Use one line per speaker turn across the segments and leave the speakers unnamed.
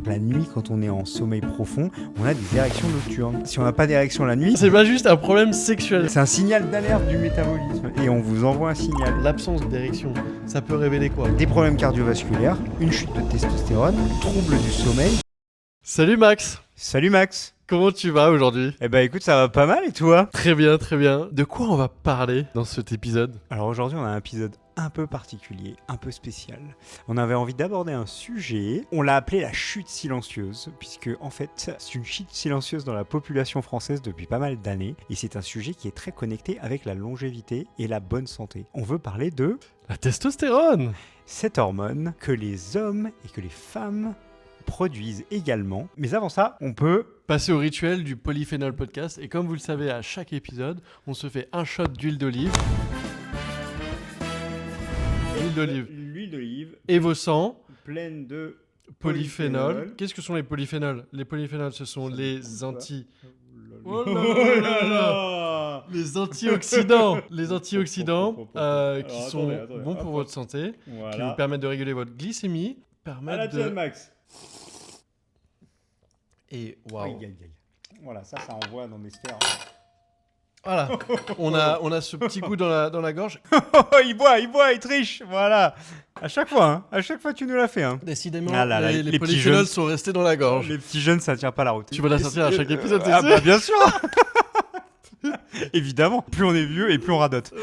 la nuit, quand on est en sommeil profond, on a des érections nocturnes. Si on n'a pas d'érection la nuit,
C'est pas juste un problème sexuel.
c'est un signal d'alerte du métabolisme. Et on vous envoie un signal.
L'absence d'érection, ça peut révéler quoi?
Des problèmes cardiovasculaires, une chute de testostérone, troubles du sommeil.
Salut Max.
Salut Max.
Comment tu vas aujourd'hui?
Eh ben écoute, ça va pas mal et toi?
Très bien, très bien. De quoi on va parler dans cet épisode?
Alors aujourd'hui, on a un épisode un peu particulier, un peu spécial. On avait envie d'aborder un sujet, on l'a appelé la chute silencieuse, puisque en fait, c'est une chute silencieuse dans la population française depuis pas mal d'années, et c'est un sujet qui est très connecté avec la longévité et la bonne santé. On veut parler de
La testostérone.
cette hormone que les hommes et que les femmes produisent également. Mais avant ça, on peut
Passer au rituel du Polyphénol Podcast, et comme vous le savez, à chaque épisode, on se fait un shot d'huile d'olive.
l'huile d'olive
Évocent,
pleine de
polyphénol. Qu'est-ce que sont les polyphénols? Les polyphénols, ce sont les
Oh là là.
Les antioxydants. Les antioxydants qui sont
attendez,
bons pour votre santé, qui vous permettent de réguler votre glycémie, permettent de...
Max.
Et waouh.
Voilà, ça envoie dans des sphères.
Voilà, on a ce petit goût dans la gorge.
il boit, il triche, voilà. À chaque fois tu nous l'as fait. Hein.
Décidément,
Ah là là,
les
les petits
polyphénols
jeunes.
sont restés dans la gorge.
Les petits jeunes, ça tient pas la route.
Tu vas la sortir à chaque épisode, c'est
Ah
sûr.
bah bien sûr. Évidemment, plus on est vieux et plus on radote.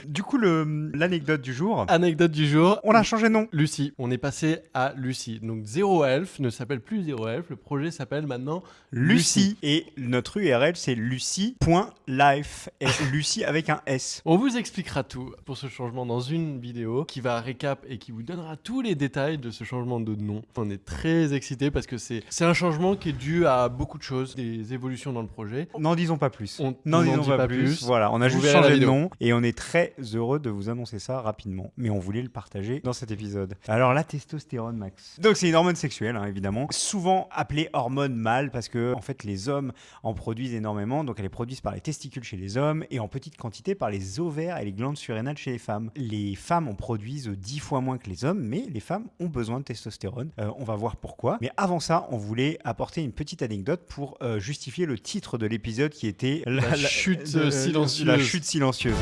Du coup, l'anecdote du jour.
Anecdote du jour.
On a changé de nom.
Lucie. On est passé à Lucie. Donc Zero Health ne s'appelle plus Zero Health. Le projet s'appelle maintenant
Lucie. Et notre URL, c'est lucie.life. Et Lucie avec un S.
On vous expliquera tout pour ce changement dans une vidéo qui va récap et qui vous donnera tous les détails de ce changement de nom. On est très excités parce que c'est un changement qui est dû à beaucoup de choses, des évolutions dans le projet.
N'en disons pas plus.
N'en dit pas plus.
Voilà, on a
Vous
juste
verrez la
changé de
vidéo.
nom et on est très heureux de vous annoncer ça rapidement. Mais on voulait le partager dans cet épisode. Alors la testostérone, Max. Donc c'est une hormone sexuelle, hein, évidemment. Souvent appelée hormone mâle parce que en fait les hommes en produisent énormément. Donc elle est produite par les testicules chez les hommes et en petite quantité par les ovaires et les glandes surrénales chez les femmes. Les femmes en produisent 10 fois moins que les hommes, mais les femmes ont besoin de testostérone. On va voir pourquoi. Mais avant ça, on voulait apporter une petite anecdote pour justifier le titre de l'épisode qui était
La chute silencieuse.
La chute silencieuse.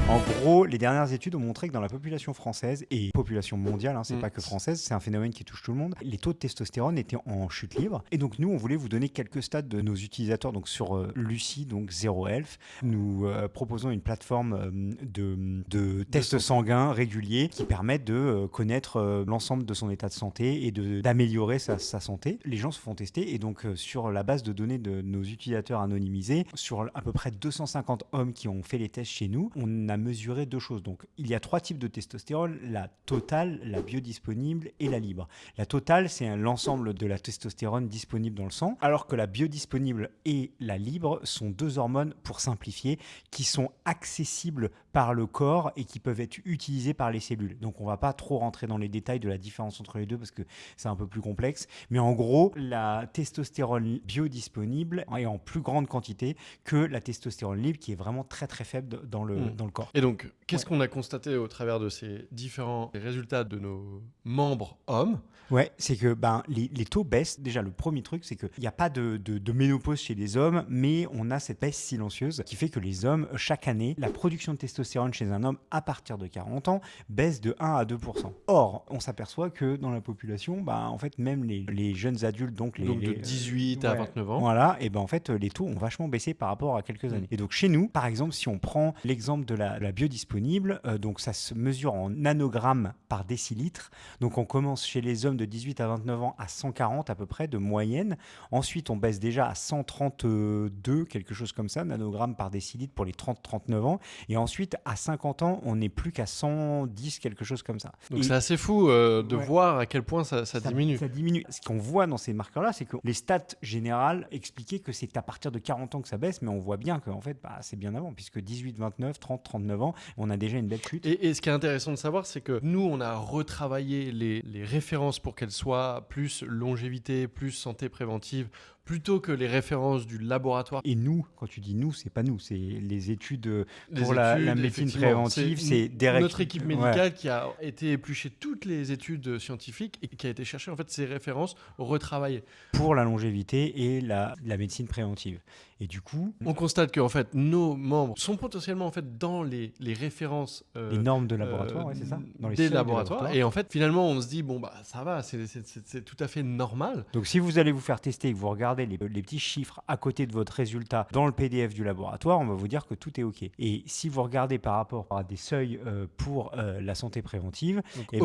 En gros, les dernières études ont montré que dans la population française et population mondiale, c'est pas que française, c'est un phénomène qui touche tout le monde, les taux de testostérone étaient en chute libre. Et donc nous, on voulait vous donner quelques stats de nos utilisateurs donc sur Lucie, donc Zero Health. Nous proposons une plateforme de tests sanguins réguliers qui permettent de connaître l'ensemble de son état de santé et d'améliorer sa santé. Les gens se font tester et donc sur la base de données de nos utilisateurs anonymisés, sur à peu près 250 hommes qui ont fait les tests chez nous, on a mesuré deux choses. Donc, il y a trois types de testostérone, la totale, la biodisponible et la libre. La totale, c'est l'ensemble de la testostérone disponible dans le sang, alors que la biodisponible et la libre sont deux hormones, pour simplifier, qui sont accessibles par le corps et qui peuvent être utilisées par les cellules. Donc, on ne va pas trop rentrer dans les détails de la différence entre les deux parce que c'est un peu plus complexe. Mais en gros, la testostérone biodisponible est en plus grande quantité que la testostérone libre qui est vraiment très très faible dans le corps.
Et donc, qu'est-ce qu'on a constaté au travers de ces différents résultats de nos membres hommes?
Ouais, c'est que les taux baissent. Déjà, le premier truc, c'est qu'il n'y a pas de ménopause chez les hommes, mais on a cette baisse silencieuse qui fait que les hommes, chaque année, la production de testostérone chez un homme à partir de 40 ans baisse de 1 à 2%. Or, on s'aperçoit que dans la population, en fait, même les jeunes adultes, donc
de 18 à 29 ans,
voilà, et en fait, les taux ont vachement baissé par rapport à quelques années. Et donc, chez nous, par exemple, si on prend l'exemple de la biodisponible, donc ça se mesure en nanogrammes par décilitre. Donc, on commence chez les hommes de 18 à 29 ans à 140 à peu près de moyenne. Ensuite, on baisse déjà à 132, quelque chose comme ça, nanogrammes par décilitre pour les 30-39 ans. Et ensuite, à 50 ans, on n'est plus qu'à 110, quelque chose comme ça.
Donc, c'est assez fou de voir à quel point ça diminue.
Ça diminue. Ce qu'on voit dans ces marqueurs-là, c'est que les stats générales expliquaient que c'est à partir de 40 ans que ça baisse, mais on voit bien qu'en fait, c'est bien avant, puisque 18, 29, 30, 39 ans, on a déjà une belle chute.
Et ce qui est intéressant de savoir, c'est que nous, on a retravaillé les références pour qu'elles soient plus longévité, plus santé préventive plutôt que les références du laboratoire.
Et nous, quand tu dis nous, c'est pas nous, c'est les études
Les
pour la
études,
médecine
effectivement,
préventive, c'est
notre équipe
ouais.
médicale qui a été éplucher toutes les études scientifiques et qui a été chercher en fait ces références retravaillées.
Pour la longévité et la médecine préventive. Et du coup,
On constate que en fait nos membres sont potentiellement en fait dans les références
les normes de laboratoire, ouais, c'est ça, dans les
des
seuils de
laboratoires. Et en fait finalement on se dit bon bah ça va, c'est tout à fait normal.
Donc si vous allez vous faire tester et que vous regardez les petits chiffres à côté de votre résultat dans le PDF du laboratoire, on va vous dire que tout est OK. Et si vous regardez par rapport à des seuils pour la santé préventive,
Donc,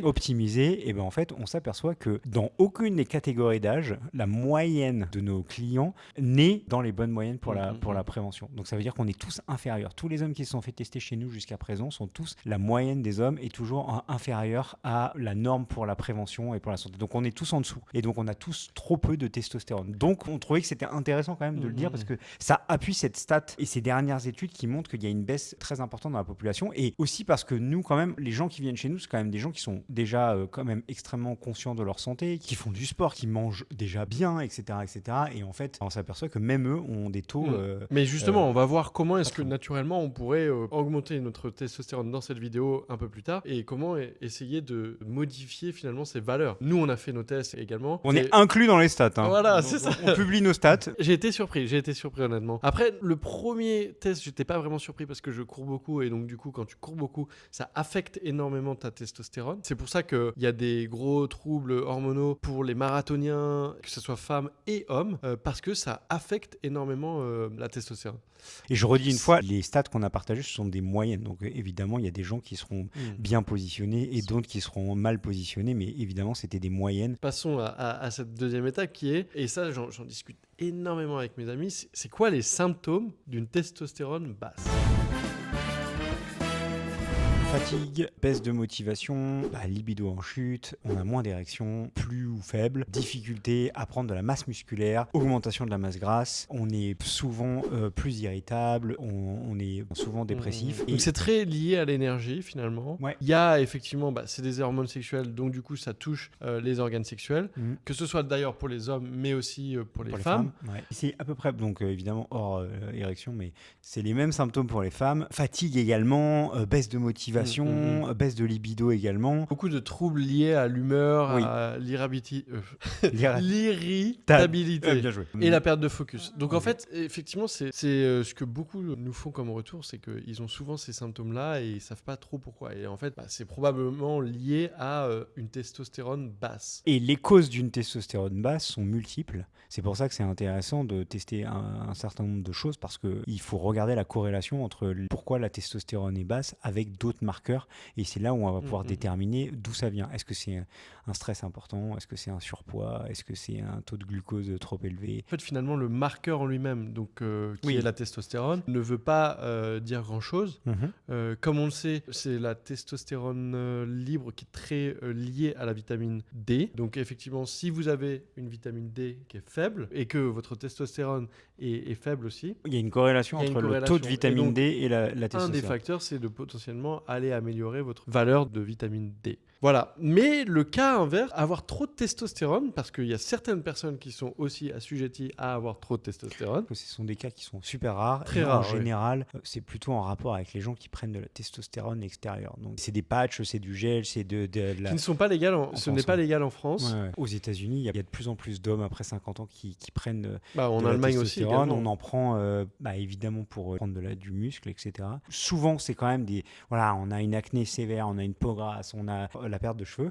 optimisés, et ben en fait on s'aperçoit que dans aucune des catégories d'âge, la moyenne de nos clients n'est dans les bonnes moyennes pour la prévention. Donc ça veut dire qu'on est tous inférieurs. Tous les hommes qui se sont fait tester chez nous jusqu'à présent sont tous, la moyenne des hommes est toujours inférieure à la norme pour la prévention et pour la santé. Donc on est tous en dessous. Et donc on a tous trop peu de testostérone. Donc on trouvait que c'était intéressant quand même de le dire parce que ça appuie cette stat et ces dernières études qui montrent qu'il y a une baisse très importante dans la population. Et aussi parce que nous, quand même, les gens qui viennent chez nous, c'est quand même des gens qui sont déjà quand même extrêmement conscients de leur santé, qui font du sport, qui mangent déjà bien, etc. etc. Et en fait, on s'aperçoit que même eux ont des taux...
Mais justement, on va voir comment est-ce que naturellement on pourrait augmenter notre testostérone dans cette vidéo un peu plus tard et comment essayer de modifier finalement ces valeurs. Nous, on a fait nos tests également.
On est inclus dans les stats. Hein.
Voilà, c'est ça.
On publie nos stats.
J'ai été surpris honnêtement. Après, le premier test, j'étais pas vraiment surpris parce que je cours beaucoup et donc du coup, quand tu cours beaucoup, ça affecte énormément ta testostérone. C'est pour ça qu'il y a des gros troubles hormonaux pour les marathoniens, que ce soit femmes et hommes, parce que ça affecte énormément la testostérone.
Et je redis une fois, les stats qu'on a partagées, ce sont des moyennes. Donc évidemment, il y a des gens qui seront bien positionnés et d'autres qui seront mal positionnés, mais évidemment, c'était des moyennes.
Passons à cette deuxième étape qui est, et ça j'en discute énormément avec mes amis, c'est quoi les symptômes d'une testostérone basse ?
Fatigue, baisse de motivation, libido en chute, on a moins d'érection, plus ou faible, difficulté à prendre de la masse musculaire, augmentation de la masse grasse, on est souvent plus irritable, on est souvent dépressif.
Donc c'est très lié à l'énergie finalement.
Ouais.
Il y a effectivement, c'est des hormones sexuelles, donc du coup ça touche les organes sexuels, que ce soit d'ailleurs pour les hommes, mais aussi pour les femmes.
Ouais. C'est à peu près, donc évidemment hors érection, mais c'est les mêmes symptômes pour les femmes. Fatigue également, baisse de motivation, baisse de libido également.
Beaucoup de troubles liés à l'humeur, à l'irritabilité
Bien joué.
Et la perte de focus. Donc en fait, effectivement, c'est ce que beaucoup nous font comme retour, c'est qu'ils ont souvent ces symptômes-là et ils savent pas trop pourquoi. Et en fait, c'est probablement lié à une testostérone basse.
Et les causes d'une testostérone basse sont multiples. C'est pour ça que c'est intéressant de tester un certain nombre de choses parce qu'il faut regarder la corrélation entre pourquoi la testostérone est basse avec d'autres marqueurs. Et c'est là où on va pouvoir déterminer d'où ça vient. Est-ce que c'est un stress important ? Est-ce que c'est un surpoids ? Est-ce que c'est un taux de glucose trop élevé ?
En fait, finalement, le marqueur en lui-même, donc qui est la testostérone, ne veut pas dire grand-chose. Comme on le sait, c'est la testostérone libre qui est très liée à la vitamine D. Donc effectivement, si vous avez une vitamine D qui est faible et que votre testostérone est faible aussi,
il y a une corrélation entre le taux de vitamine D et la testostérone.
Un des facteurs, c'est de potentiellement aller améliorer votre valeur de vitamine D. Voilà. Mais le cas inverse, avoir trop de testostérone, parce qu'il y a certaines personnes qui sont aussi assujetties à avoir trop de testostérone.
Ce sont des cas qui sont super rares.
Très rares.
En général, c'est plutôt en rapport avec les gens qui prennent de la testostérone extérieure. Donc, c'est des patchs, c'est du gel, c'est de la...
Qui ne sont pas légales, ce n'est pas légal en France.
Ouais. Aux États-Unis, il y a de plus en plus d'hommes après 50 ans qui prennent
en
de
Allemagne
la
aussi,
testostérone. On en prend évidemment pour prendre du muscle, etc. Souvent, c'est quand même des... Voilà, on a une acné sévère, on a une peau grasse, on a la perte de cheveux.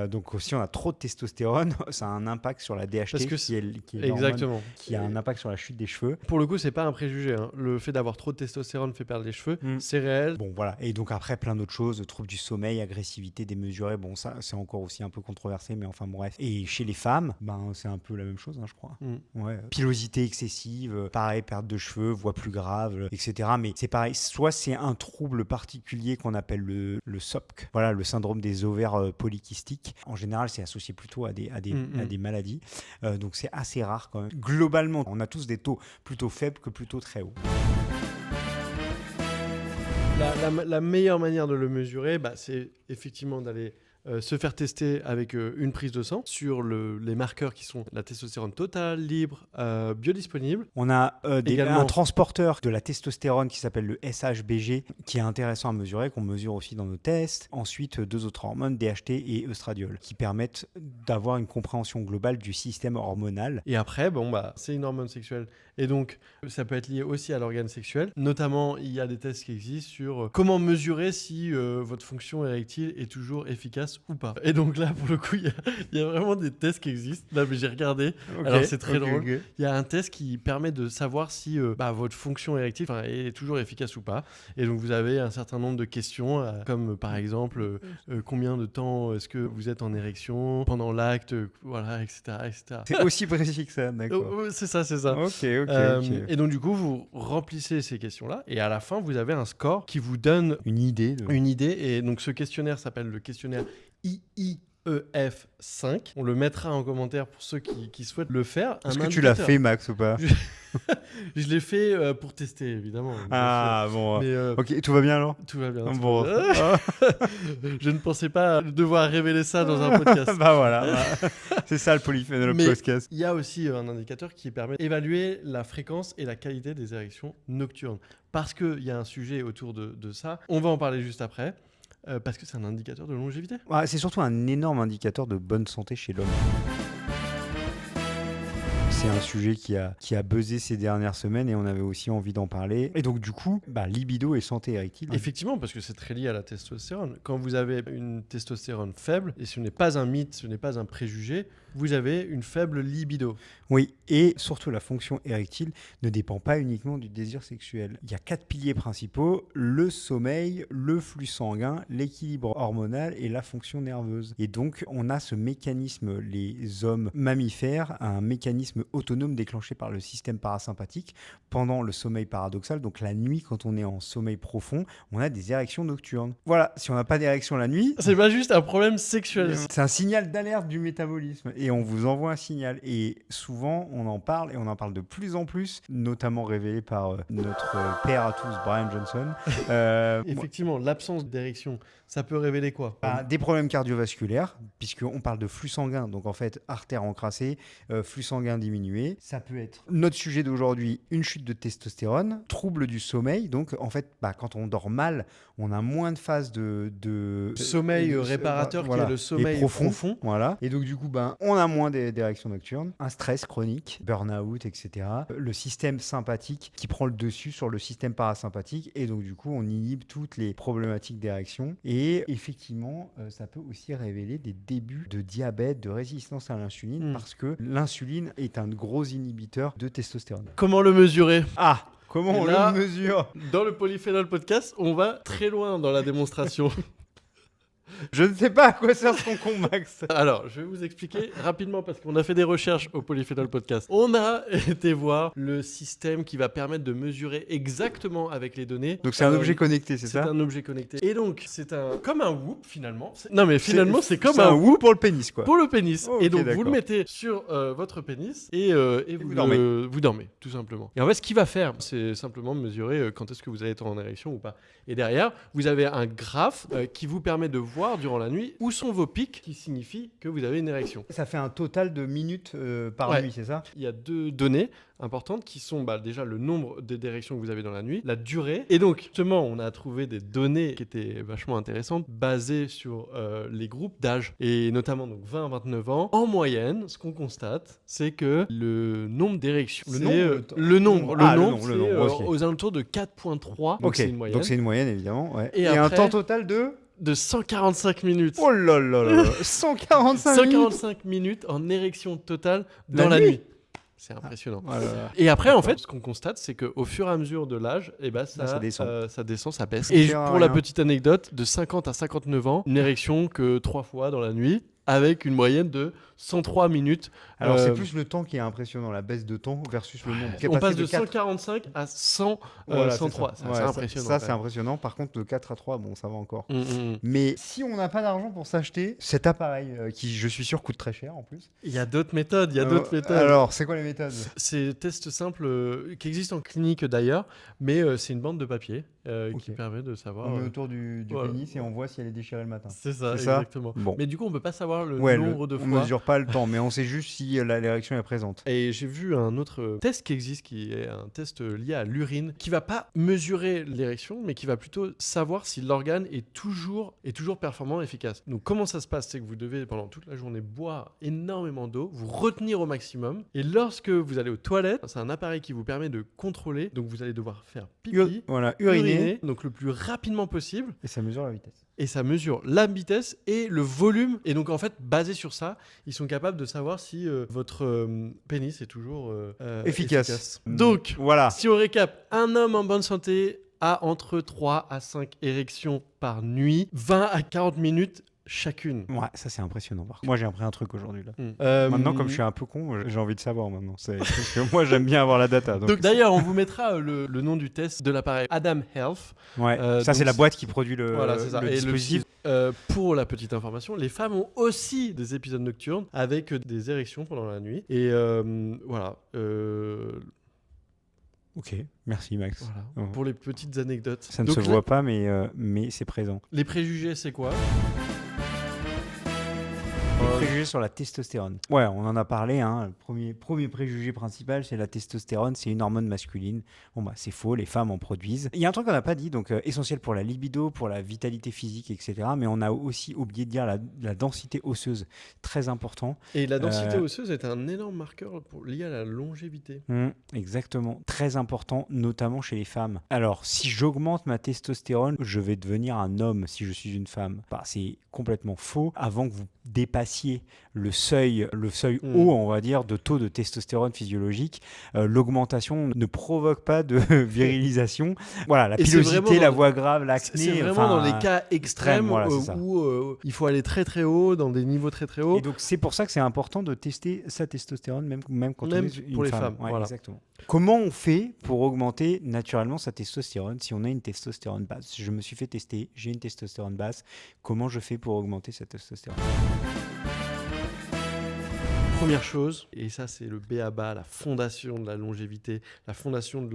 Donc si on a trop de testostérone, ça a un impact sur la DHT, qui est
exactement,
qui a un impact sur la chute des cheveux.
Pour le coup, c'est pas un préjugé. Le fait d'avoir trop de testostérone fait perdre les cheveux, c'est réel.
Bon, voilà. Et donc après, plein d'autres choses, troubles du sommeil, agressivité démesurée. Bon, ça, c'est encore aussi un peu controversé, mais enfin bref. Et chez les femmes, c'est un peu la même chose, je crois. Ouais. Pilosité excessive, pareil, perte de cheveux, voix plus grave, etc. Mais c'est pareil. Soit c'est un trouble particulier qu'on appelle le SOPC, voilà, le syndrome des ovaires polykystiques. En général, c'est associé plutôt à des maladies. Donc c'est assez rare quand même. Globalement, on a tous des taux plutôt faibles que plutôt très hauts.
La meilleure manière de le mesurer, c'est effectivement d'aller se faire tester avec une prise de sang sur les marqueurs qui sont la testostérone totale, libre, biodisponible.
On a
Également-
un transporteur de la testostérone qui s'appelle le SHBG, qui est intéressant à mesurer, qu'on mesure aussi dans nos tests. Ensuite, 2 autres hormones, DHT et œstradiol, qui permettent d'avoir une compréhension globale du système hormonal.
Et après, c'est une hormone sexuelle. Et donc, ça peut être lié aussi à l'organe sexuel. Notamment, il y a des tests qui existent sur comment mesurer si votre fonction érectile est toujours efficace ou pas. Et donc là, pour le coup, il y a vraiment des tests qui existent. Là, mais j'ai regardé. Alors, c'est très drôle.
Ok.
Il y a un test qui permet de savoir si votre fonction érectile est toujours efficace ou pas. Et donc, vous avez un certain nombre de questions, comme par exemple, combien de temps est-ce que vous êtes en érection pendant l'acte, voilà, etc., etc.
C'est aussi précis que ça, d'accord.
C'est ça, c'est ça.
Ok.
Et donc, du coup, vous remplissez ces questions-là et à la fin, vous avez un score qui vous donne
Une idée.
une idée. Et donc, ce questionnaire s'appelle le questionnaire IIEF5. On le mettra en commentaire pour ceux qui souhaitent le faire.
Est-ce que tu l'as fait, Max, ou pas?
Je l'ai fait pour tester, évidemment.
Ah, bon.
Mais
Ok, tout va bien alors?
tout va bien.
Bon.
Je ne pensais pas devoir révéler ça dans un podcast.
Bah voilà. C'est ça le Polyphénol
Mais
podcast.
il y a aussi un indicateur qui permet d'évaluer la fréquence et la qualité des érections nocturnes. Parce qu'il y a un sujet autour de ça. On va en parler juste après. Parce que c'est un indicateur de longévité.
Ouais, c'est surtout un énorme indicateur de bonne santé chez l'homme. C'est un sujet qui a buzzé ces dernières semaines et on avait aussi envie d'en parler. Et donc du coup, libido et santé érectile.
Effectivement, parce que c'est très lié à la testostérone. Quand vous avez une testostérone faible, et ce n'est pas un mythe, ce n'est pas un préjugé, vous avez une faible libido.
Oui, et surtout la fonction érectile ne dépend pas uniquement du désir sexuel. Il y a 4 piliers principaux, le sommeil, le flux sanguin, l'équilibre hormonal et la fonction nerveuse. Et donc on a ce mécanisme, les hommes mammifères, un mécanisme autonome déclenché par le système parasympathique pendant le sommeil paradoxal. Donc la nuit, quand on est en sommeil profond, on a des érections nocturnes. Voilà, si on n'a pas d'érection la nuit,
C'est pas juste un problème sexuel.
c'est un signal d'alerte du métabolisme et on vous envoie un signal. Et souvent, on en parle et on en parle de plus en plus, notamment révélé par notre père à tous, Brian Johnson.
Effectivement, l'absence d'érection, ça peut révéler quoi?
Des problèmes cardiovasculaires, puisqu'on parle de flux sanguin, donc en fait, artère encrassée, flux sanguin diminué. Ça peut être notre sujet d'aujourd'hui, une chute de testostérone, trouble du sommeil. Donc en fait, quand on dort mal, on a moins de phases de
Sommeil réparateur, qui est le sommeil
et
profond.
Voilà. Et donc du coup, on a moins d'érections nocturnes, un stress chronique, burn-out, etc. Le système sympathique qui prend le dessus sur le système parasympathique. Et donc du coup, on inhibe toutes les problématiques d'érection. Et effectivement, ça peut aussi révéler des débuts de diabète, de résistance à l'insuline, parce que l'insuline est un gros inhibiteur de testostérone.
Comment le mesurer?
Ah, comment
Et
on
là,
le mesure?
Dans le Polyphénol Podcast, on va très loin dans la démonstration.
Je ne sais pas à quoi sert ce concombre, Max.
Alors, je vais vous expliquer rapidement parce qu'on a fait des recherches au Polyphénol Podcast. On a été voir le système qui va permettre de mesurer exactement avec les données.
Donc c'est un objet connecté, c'est ça?
C'est un objet connecté. Et donc, c'est comme un Whoop finalement. Non, mais finalement, c'est comme
C'est
un
un Whoop pour le pénis, quoi.
pour le pénis.
Ok,
Et donc, vous
d'accord.
le mettez sur votre pénis et vous
dormez.
Vous dormez, tout simplement. Et en fait, ce qu'il va faire, c'est simplement mesurer quand est-ce que vous allez être en érection ou pas. Et derrière, vous avez un graphe qui vous permet de voir durant la nuit où sont vos pics, qui signifie que vous avez une érection.
Ça fait un total de minutes par
Ouais.
nuit, c'est ça?
Il y a 2 données importantes qui sont déjà le nombre d'érections que vous avez dans la nuit, la durée. Et donc, justement, on a trouvé des données qui étaient vachement intéressantes, basées sur les groupes d'âge, et notamment donc 20 à 29 ans. En moyenne, ce qu'on constate, c'est que le nombre d'érections,
Le
le
nombre,
nombre, c'est
ok.
aux alentours de 4,3. Donc
Ok,
c'est une moyenne.
donc c'est une moyenne, évidemment. Ouais.
Et
Et un
après-
temps total de...
De 145 minutes.
Oh là là là là 145 minutes
145 minutes en érection totale dans la
nuit.
nuit. C'est impressionnant.
Oh là là.
Et après, en fait, ce qu'on constate, c'est qu'au fur et à mesure de l'âge,
Ça descend.
ça descend, ça baisse.
Ça
Et
sert à
pour la
rien.
petite anecdote, de 50 à 59 ans, une érection que 3 fois dans la nuit, avec une moyenne de 103 minutes.
Alors, c'est plus le temps qui est impressionnant, la baisse de temps versus le nombre.
On passe de 145 à 100,
Voilà,
103.
c'est
impressionnant.
Ça, c'est impressionnant. Par contre, de 4 à 3, bon, ça va encore.
Mm, mm.
Mais si on n'a pas d'argent pour s'acheter cet appareil, qui, je suis sûr, coûte très cher en plus.
Il y a d'autres méthodes.
Alors, c'est quoi les méthodes?
C'est des tests simples qui existent en clinique d'ailleurs, mais c'est une bande de papier qui permet de savoir.
On met autour du
voilà.
pénis et on voit si elle est déchirée le matin.
C'est ça, exactement.
Bon.
Mais du coup, on peut pas savoir le nombre de fois.
On mesure pas le temps, mais on sait juste si l'érection est présente.
Et j'ai vu un autre test qui existe, qui est un test lié à l'urine, qui va pas mesurer l'érection, mais qui va plutôt savoir si l'organe est toujours performant, efficace. Donc comment ça se passe? C'est que vous devez pendant toute la journée boire énormément d'eau, vous retenir au maximum, et lorsque vous allez aux toilettes, c'est un appareil qui vous permet de contrôler, donc vous allez devoir faire pipi, uriner, donc le plus rapidement possible.
Et ça mesure la vitesse.
Et ça mesure la vitesse et le volume. Et donc, en fait, basé sur ça, ils sont capables de savoir si votre pénis est toujours efficace. Donc,
voilà.
Si on récap, un homme en bonne santé a entre 3 à 5 érections par nuit, 20 à 40 minutes chacune.
Ouais, ça c'est impressionnant. Par contre. Moi j'ai appris un truc aujourd'hui là. Maintenant, comme je suis un peu con, j'ai envie de savoir maintenant. Parce que moi j'aime bien avoir la data.
Donc d'ailleurs, on vous mettra le nom du test de l'appareil Adam Health.
Ouais, ça c'est la boîte qui produit le dispositif.
Pour la petite information, les femmes ont aussi des épisodes nocturnes avec des érections pendant la nuit. Et voilà.
Ok, merci Max.
Voilà. Pour les petites anecdotes.
Ça ne se voit pas, mais c'est présent.
Les préjugés, c'est quoi?
Préjugés sur la testostérone. Ouais, on en a parlé. Le premier préjugé principal, c'est la testostérone. C'est une hormone masculine. Bon, bah, c'est faux. Les femmes en produisent. Il y a un truc qu'on n'a pas dit, donc essentiel pour la libido, pour la vitalité physique, etc. Mais on a aussi oublié de dire la densité osseuse. Très important.
Et la densité osseuse est un énorme marqueur lié à la longévité.
Exactement. Très important, notamment chez les femmes. Alors, si j'augmente ma testostérone, je vais devenir un homme si je suis une femme. Bah, c'est complètement faux. Avant que vous dépassiez le seuil haut, on va dire, de taux de testostérone physiologique, l'augmentation ne provoque pas de virilisation. Voilà, la pilosité, la voix grave, l'acné.
C'est vraiment dans les cas extrêmes où il faut aller très très haut, dans des niveaux très très hauts.
Et donc c'est pour ça que c'est important de tester sa testostérone, même quand on est une
pour les
femme.
femmes.
Ouais,
voilà.
Exactement. Comment on fait pour augmenter naturellement sa testostérone si on a une testostérone basse? Je me suis fait tester, j'ai une testostérone basse. Comment je fais pour augmenter sa testostérone?
Première chose, et ça c'est le b.a.-ba, la fondation de la longévité, la fondation de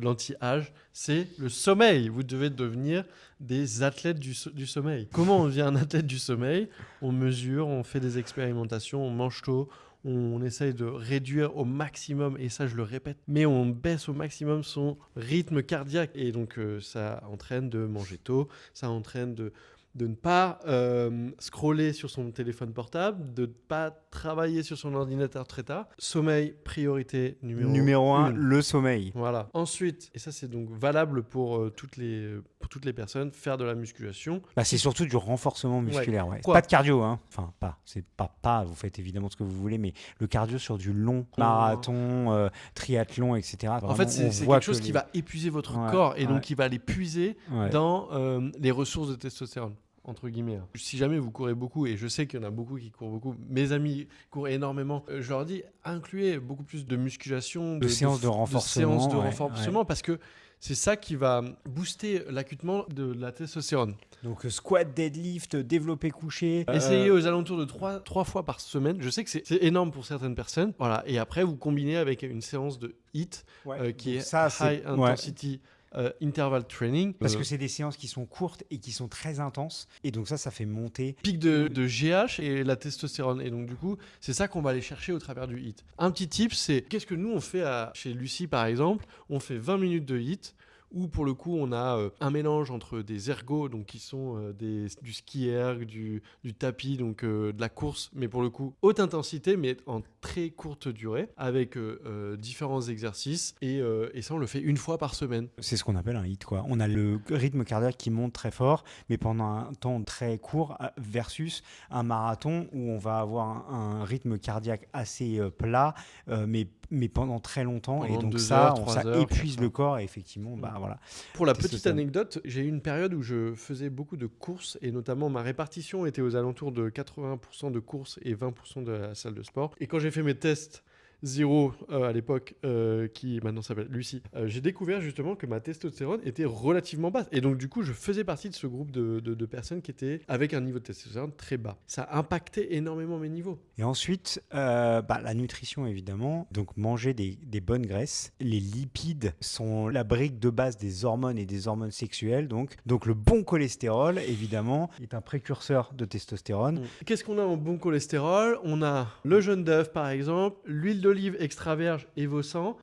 l'anti-âge, c'est le sommeil. Vous devez devenir des athlètes du sommeil. Comment on devient un athlète du sommeil? On mesure, on fait des expérimentations, on mange tôt, on essaye de réduire au maximum, et ça je le répète, mais on baisse au maximum son rythme cardiaque. Et donc ça entraîne de manger tôt, ça entraîne de ne pas scroller sur son téléphone portable, de ne pas travailler sur son ordinateur très tard. Sommeil, priorité numéro 1.
Le sommeil.
Voilà. Ensuite, et ça c'est donc valable pour toutes les personnes, faire de la musculation.
Bah, c'est surtout du renforcement musculaire. Ouais.
Quoi?
Pas de cardio. Enfin, c'est pas, vous faites évidemment ce que vous voulez, mais le cardio sur du long marathon, triathlon, etc. Vraiment,
en fait, c'est quelque chose qui va épuiser votre corps et donc qui va aller puiser dans les ressources de testostérone. Entre guillemets. Si jamais vous courez beaucoup, et je sais qu'il y en a beaucoup qui courent beaucoup, mes amis courent énormément, je leur dis, incluez beaucoup plus de musculation,
de séances de renforcement,
parce que c'est ça qui va booster l'acutement de la testostérone.
Donc squat, deadlift, développé couché.
Essayez aux alentours de 3 fois par semaine. Je sais que c'est énorme pour certaines personnes. Voilà. Et après, vous combinez avec une séance de HIIT qui est High Intensity Interval Training.
Parce que c'est des séances qui sont courtes et qui sont très intenses. Et donc ça fait monter.
Pic de GH et la testostérone. Et donc du coup, c'est ça qu'on va aller chercher au travers du HIIT. Un petit tip, c'est qu'est-ce que nous on fait chez Lucie par exemple? On fait 20 minutes de HIIT. Où pour le coup on a un mélange entre des ergos, donc qui sont du ski erg, du tapis, donc de la course, mais pour le coup haute intensité mais en très courte durée, avec différents exercices, et ça on le fait une fois par semaine.
C'est ce qu'on appelle un HIIT, quoi. On a le rythme cardiaque qui monte très fort, mais pendant un temps très court, versus un marathon où on va avoir un rythme cardiaque assez plat, mais mais pendant très longtemps. Et
Pendant
donc
2
ça,
heures, 3
ça
heures,
épuise
c'est
le
ça.
corps et effectivement, bah voilà.
Pour la
Qu'est-ce que
petite
ça-
anecdote, j'ai eu une période où je faisais beaucoup de courses et notamment ma répartition était aux alentours de 80% de courses et 20% de la salle de sport. Et quand j'ai fait mes tests Zero à l'époque, qui maintenant s'appelle Lucie, j'ai découvert justement que ma testostérone était relativement basse. Et donc du coup, je faisais partie de ce groupe de personnes qui étaient avec un niveau de testostérone très bas. Ça impactait énormément mes niveaux.
Et ensuite, la nutrition évidemment. Donc manger des bonnes graisses. Les lipides sont la brique de base des hormones et des hormones sexuelles. Donc le bon cholestérol évidemment est un précurseur de testostérone.
Qu'est-ce qu'on a en bon cholestérol? On a le jaune d'œuf par exemple, l'huile d'olive extra vierge Evosan,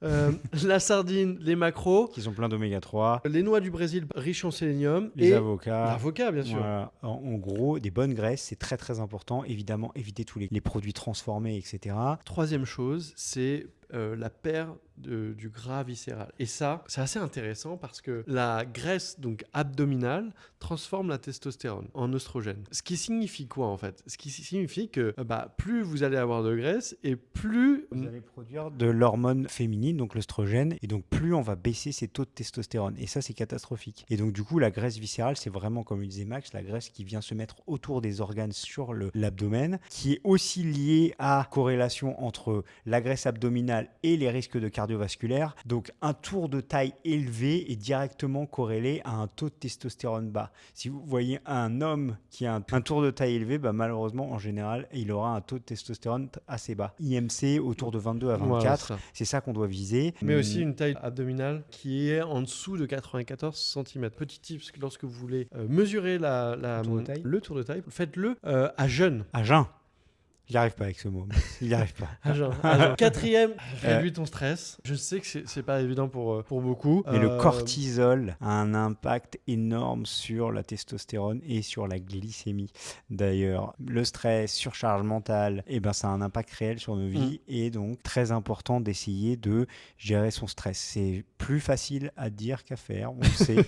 la sardine, les maquereaux,
Qui sont pleins d'oméga 3,
les noix du Brésil riches en sélénium
les
et
avocats.
l'avocat bien sûr.
Voilà. En gros, des bonnes graisses, c'est très très important. Évidemment, éviter tous les produits transformés, etc.
Troisième chose, c'est la perte du gras viscéral. Et ça, c'est assez intéressant parce que la graisse donc abdominale transforme la testostérone en oestrogène. Ce qui signifie quoi en fait? Ce qui signifie que plus vous allez avoir de graisse et plus
Vous allez produire de l'hormone féminine, donc l'œstrogène, et donc plus on va baisser ses taux de testostérone. Et ça, c'est catastrophique. Et donc du coup, la graisse viscérale, c'est vraiment, comme le disait Max, la graisse qui vient se mettre autour des organes sur l'abdomen, qui est aussi liée à corrélation entre la graisse abdominale et les risques de cardiovasculaire. Donc un tour de taille élevé est directement corrélé à un taux de testostérone bas. Si vous voyez un homme qui a un tour de taille élevé, malheureusement, en général, il aura un taux de testostérone assez bas. IMC autour de 22 à 24,
voilà, ça.
c'est ça qu'on doit viser.
Mais aussi une taille abdominale qui est en dessous de 94 cm. Petit tip, lorsque vous voulez mesurer le tour de taille, faites-le à jeun.
À jeun. J'y arrive pas avec ce mot. Il n'y arrive pas.
À jeun. Quatrième, réduis ton stress. Je sais que c'est pas évident pour beaucoup.
Mais le cortisol a un impact énorme sur la testostérone et sur la glycémie. D'ailleurs, le stress, surcharge mentale, ça a un impact réel sur nos vies. Et donc, très important d'essayer de gérer son stress. C'est plus facile à dire qu'à faire, on le sait.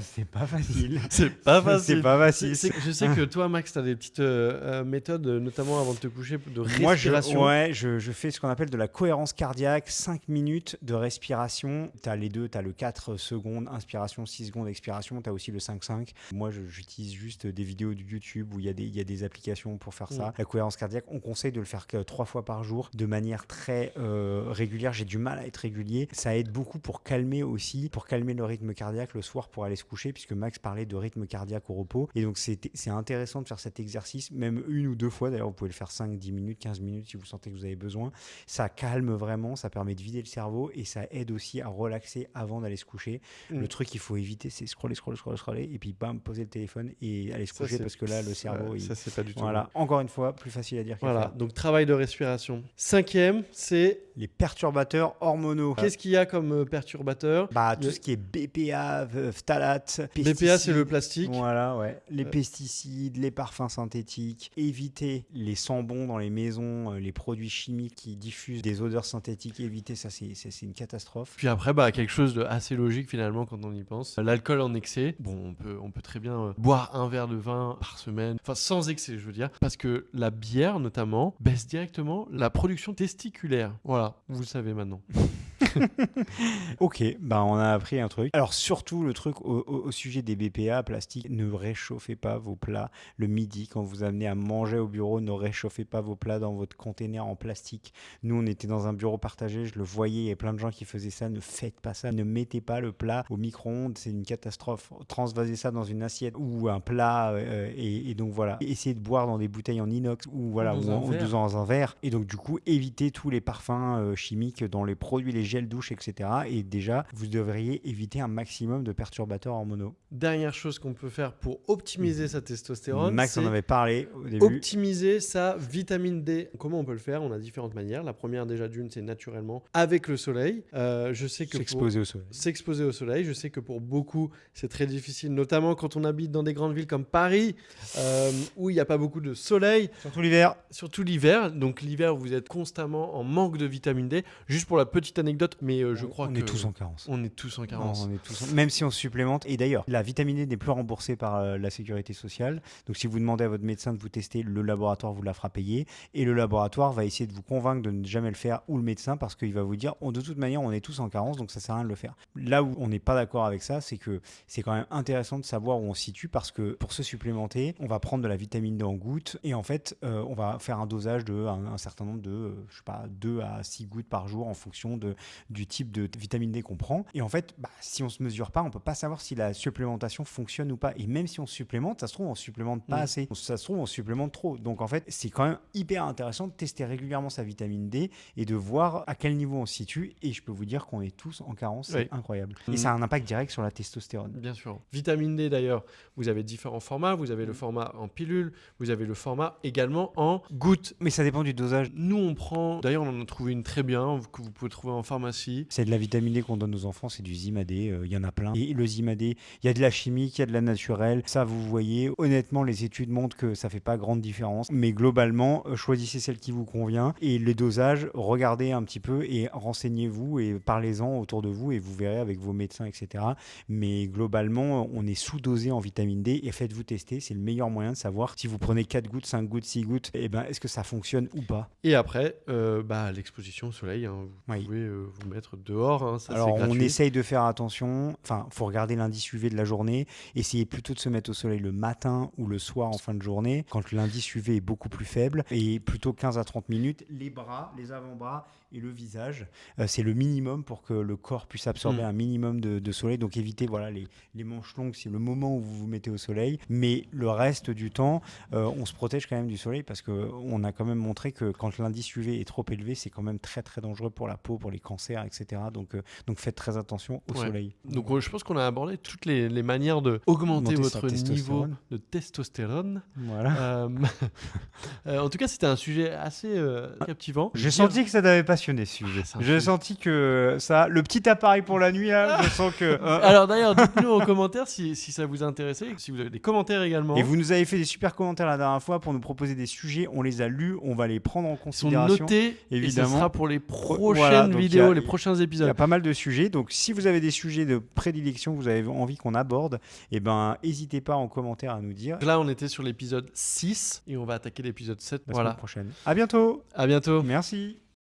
C'est pas facile.
C'est pas facile.
C'est pas facile.
Je sais que toi, Max, tu as des petites méthodes, notamment avant de te coucher, de respiration.
Moi, je fais ce qu'on appelle de la cohérence cardiaque, 5 minutes de respiration. Tu as les deux, tu as le 4 secondes inspiration, 6 secondes expiration, tu as aussi le 5-5. Moi, j'utilise juste des vidéos de YouTube où il y a des applications pour faire ça. La cohérence cardiaque, on conseille de le faire que 3 fois par jour, de manière très régulière. J'ai du mal à être régulier. Ça aide beaucoup pour calmer le rythme cardiaque le soir pour aller se coucher, puisque Max parlait de rythme cardiaque au repos. Et donc, c'est intéressant de faire cet exercice, même 1 ou 2 fois. D'ailleurs, vous pouvez le faire 5, 10 minutes, 15 minutes si vous sentez que vous avez besoin. Ça calme vraiment, ça permet de vider le cerveau et ça aide aussi à relaxer avant d'aller se coucher. Le truc qu'il faut éviter, c'est scroller et puis poser le téléphone et aller se coucher parce que là, le cerveau...
Ça, c'est pas du tout.
Voilà, encore une fois, plus facile à dire qu'à faire.
Donc travail de respiration. Cinquième, c'est
les perturbateurs hormonaux.
Qu'est-ce qu'il y a comme perturbateur?
Tout ce qui est BPA, phtalate, pesticides.
BPA, c'est le plastique.
Voilà, ouais. Les pesticides, les parfums synthétiques. Éviter les sambons dans les maisons, les produits chimiques qui diffusent des odeurs synthétiques. Éviter ça, c'est une catastrophe.
Puis après, quelque chose de assez logique finalement quand on y pense. L'alcool en excès. Bon, on peut très bien boire un verre de vin par semaine. Enfin, sans excès, je veux dire. Parce que la bière, notamment, baisse directement la production testiculaire. Voilà, vous le savez maintenant.
Ok, on a appris un truc. Alors surtout le truc au sujet des BPA plastique, ne réchauffez pas vos plats le midi quand vous amenez à manger au bureau, ne réchauffez pas vos plats dans votre container en plastique. Nous on était dans un bureau partagé, je le voyais, il y a plein de gens qui faisaient ça, ne faites pas ça, ne mettez pas le plat au micro-ondes, c'est une catastrophe. Transvasez ça dans une assiette ou un plat et donc voilà. Essayez de boire dans des bouteilles en inox ou dans un verre. Et donc du coup évitez tous les parfums chimiques dans les produits, les gels douche, etc. Et déjà, vous devriez éviter un maximum de perturbateurs hormonaux.
Dernière chose qu'on peut faire pour optimiser sa testostérone,
Max en avait parlé au début.
Optimiser sa vitamine D. Comment on peut le faire? On a différentes manières. La première, déjà d'une, c'est naturellement avec le soleil. Je sais que
s'exposer au soleil.
S'exposer au soleil. Je sais que pour beaucoup, c'est très difficile, notamment quand on habite dans des grandes villes comme Paris, où il n'y a pas beaucoup de soleil.
Surtout l'hiver.
Donc l'hiver, vous êtes constamment en manque de vitamine D. Juste pour la petite anecdote, anecdote, mais je crois
on
que
est tous en carence.
on est tous en carence.
Non, on est tous même si on supplémente. Et d'ailleurs, la vitamine D n'est plus remboursée par la sécurité sociale. Donc si vous demandez à votre médecin de vous tester, le laboratoire vous la fera payer. Et le laboratoire va essayer de vous convaincre de ne jamais le faire, ou le médecin, parce qu'il va vous dire, de toute manière, on est tous en carence, donc ça sert à rien de le faire. Là où on n'est pas d'accord avec ça, c'est que c'est quand même intéressant de savoir où on se situe, parce que pour se supplémenter, on va prendre de la vitamine D en gouttes, et en fait, on va faire un dosage de un certain nombre de, je sais pas, 2 à 6 gouttes par jour en fonction du type de vitamine D qu'on prend. Et en fait, si on se mesure pas, on peut pas savoir si la supplémentation fonctionne ou pas. Et même si on supplémente, ça se trouve, on supplémente pas assez. Ça se trouve, on supplémente trop. Donc en fait, c'est quand même hyper intéressant de tester régulièrement sa vitamine D et de voir à quel niveau on se situe. Et je peux vous dire qu'on est tous en carence, c'est incroyable. Et ça a un impact direct sur la testostérone.
Bien sûr. Vitamine D d'ailleurs, vous avez différents formats. Vous avez le format en pilule, vous avez le format également en gouttes.
Mais ça dépend du dosage.
Nous, on prend, d'ailleurs, on en a trouvé une très bien que vous pouvez trouver en pharmacie.
C'est de la vitamine D qu'on donne aux enfants, c'est du Zimadé, il y en a plein. Et le Zimadé, il y a de la chimique, il y a de la naturelle. Ça, vous voyez, honnêtement, les études montrent que ça fait pas grande différence. Mais globalement, choisissez celle qui vous convient. Et les dosages, regardez un petit peu et renseignez-vous et parlez-en autour de vous et vous verrez avec vos médecins, etc. Mais globalement, on est sous-dosé en vitamine D et faites-vous tester. C'est le meilleur moyen de savoir si vous prenez 4 gouttes, 5 gouttes, 6 gouttes, est-ce que ça fonctionne ou pas.
Et après, l'exposition au soleil, vous pouvez vous mettre dehors. Ça,
alors,
c'est gratuit.
on essaye de faire attention. Enfin, il faut regarder l'indice UV de la journée. Essayez plutôt de se mettre au soleil le matin ou le soir en fin de journée, quand l'indice UV est beaucoup plus faible. Et plutôt 15 à 30 minutes, les bras, les avant-bras et le visage. C'est le minimum pour que le corps puisse absorber un minimum de soleil. Donc, évitez les manches longues, c'est le moment où vous vous mettez au soleil. Mais le reste du temps, on se protège quand même du soleil parce qu'on a quand même montré que quand l'indice UV est trop élevé, c'est quand même très très dangereux pour la peau, pour les cancers, etc. Donc faites très attention au soleil.
Donc je pense qu'on a abordé toutes les manières d'augmenter votre niveau de testostérone.
Voilà.
En tout cas, c'était un sujet assez captivant.
J'ai senti que ça t'avait passionné ce sujet. J'ai senti que ça, le petit appareil pour la nuit, là, je sens que...
Alors d'ailleurs, dites-nous en commentaire si ça vous intéressait, si vous avez des commentaires également.
Et vous nous avez fait des super commentaires la dernière fois pour nous proposer des sujets. On les a lus, on va les prendre en considération.
Ils sont notés,
évidemment.
Et ce sera pour les prochaines vidéos, les prochains épisodes.
Il y a pas mal de sujets. Donc si vous avez des sujets de prédilection que vous avez envie qu'on aborde, n'hésitez pas en commentaire à nous dire.
Là, on était sur l'épisode 6 et on va attaquer l'épisode 7
la semaine prochaine. À bientôt.
À bientôt.
Merci.